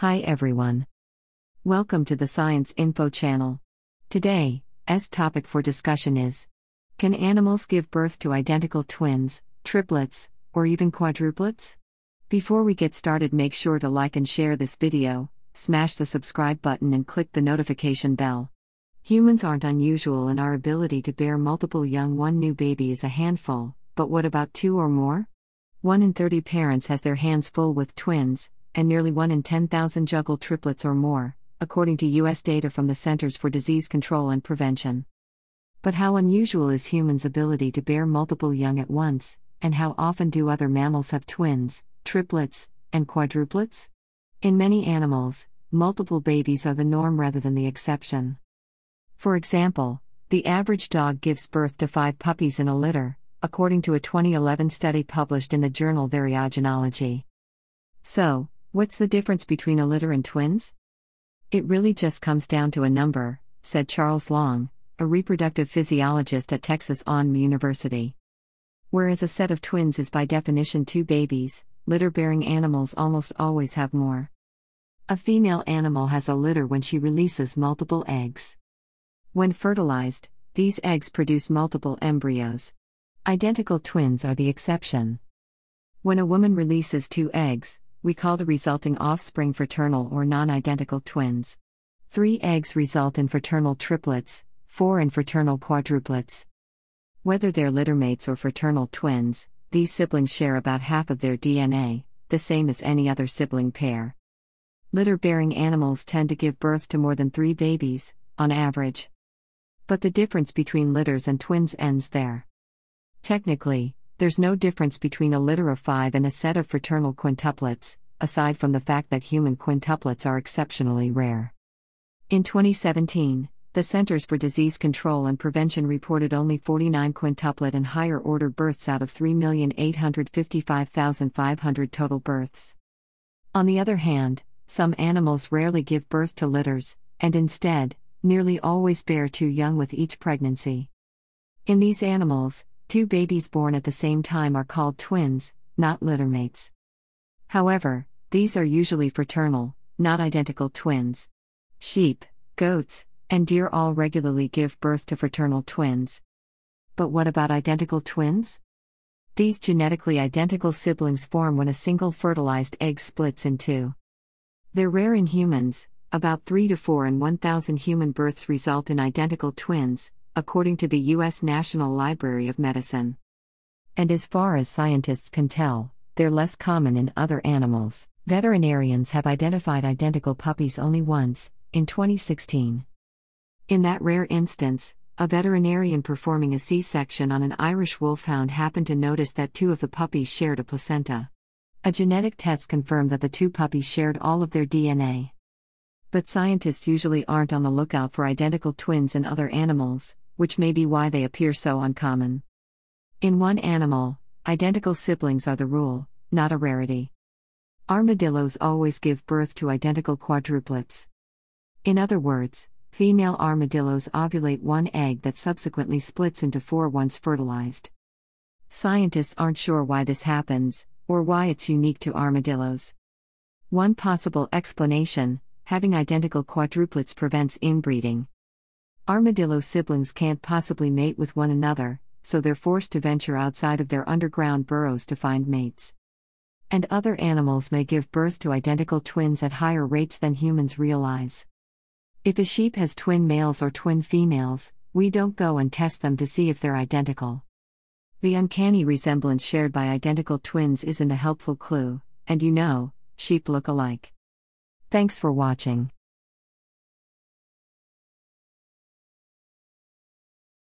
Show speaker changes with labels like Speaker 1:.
Speaker 1: Hi everyone. Welcome to the Science Info channel. Today's topic for discussion is: can animals give birth to identical twins, triplets, or even quadruplets? Before we get started, make sure to like and share this video, smash the subscribe button and click the notification bell. Humans aren't unusual in our ability to bear multiple young. One new baby is a handful, but what about 2 or more? 1 in 30 parents has their hands full with twins, and nearly 1 in 10,000 juggle triplets or more, according to U.S. data from the Centers for Disease Control and Prevention. But how unusual is humans' ability to bear multiple young at once, and how often do other mammals have twins, triplets, and quadruplets? In many animals, multiple babies are the norm rather than the exception. For example, the average dog gives birth to 5 puppies in a litter, according to a 2011 study published in the journal Variogenology. So, what's the difference between a litter and twins? It really just comes down to a number, said Charles Long, a reproductive physiologist at Texas A&M University. Whereas a set of twins is by definition 2 babies, litter-bearing animals almost always have more. A female animal has a litter when she releases multiple eggs. When fertilized, these eggs produce multiple embryos. Identical twins are the exception. When a woman releases 2 eggs, we call the resulting offspring fraternal or non-identical twins. 3 eggs result in fraternal triplets, 4 in fraternal quadruplets. Whether they're littermates or fraternal twins, these siblings share about half of their DNA, the same as any other sibling pair. Litter-bearing animals tend to give birth to more than 3 babies, on average. But the difference between litters and twins ends there. Technically, there's no difference between a litter of 5 and a set of fraternal quintuplets, aside from the fact that human quintuplets are exceptionally rare. In 2017, the Centers for Disease Control and Prevention reported only 49 quintuplet and higher order births out of 3,855,500 total births. On the other hand, some animals rarely give birth to litters, and instead, nearly always bear 2 young with each pregnancy. In these animals, 2 babies born at the same time are called twins, not littermates. However, these are usually fraternal, not identical twins. Sheep, goats, and deer all regularly give birth to fraternal twins. But what about identical twins? These genetically identical siblings form when a single fertilized egg splits in 2. They're rare in humans. About 3 to 4 in 1,000 human births result in identical twins, according to the U.S. National Library of Medicine. And as far as scientists can tell, they're less common in other animals. Veterinarians have identified identical puppies only once, in 2016. In that rare instance, a veterinarian performing a C-section on an Irish wolfhound happened to notice that 2 of the puppies shared a placenta. A genetic test confirmed that the 2 puppies shared all of their DNA. But scientists usually aren't on the lookout for identical twins in other animals, which may be why they appear so uncommon. In one animal, identical siblings are the rule, not a rarity. Armadillos always give birth to identical quadruplets. In other words, female armadillos ovulate 1 egg that subsequently splits into 4 once fertilized. Scientists aren't sure why this happens, or why it's unique to armadillos. One possible explanation: having identical quadruplets prevents inbreeding. Armadillo siblings can't possibly mate with one another, so they're forced to venture outside of their underground burrows to find mates. And other animals may give birth to identical twins at higher rates than humans realize. If a sheep has twin males or twin females, we don't go and test them to see if they're identical. The uncanny resemblance shared by identical twins isn't a helpful clue, and sheep look alike. Thanks for watching.